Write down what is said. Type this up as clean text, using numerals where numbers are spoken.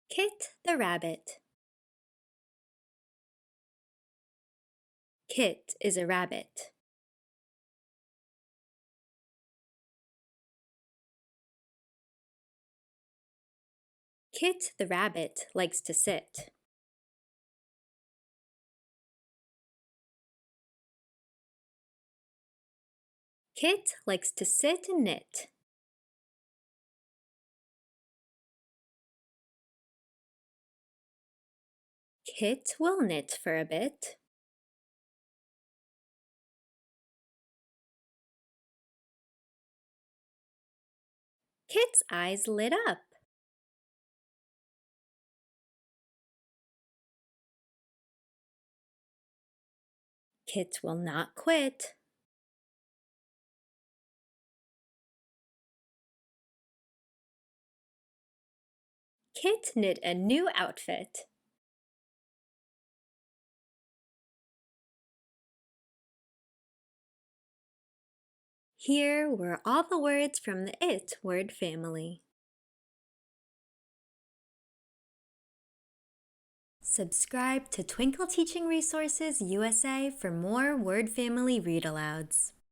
Kit the rabbit. Kit is a rabbit. Kit the rabbit likes to sit. Kit likes to sit and knit. Kit will knit for a bit. Kit's eyes lit up. Kit will not quit. Kit knit a new outfit. Here were all the words from the It word family. Subscribe to Twinkl Teaching Resources USA for more word family read-alouds.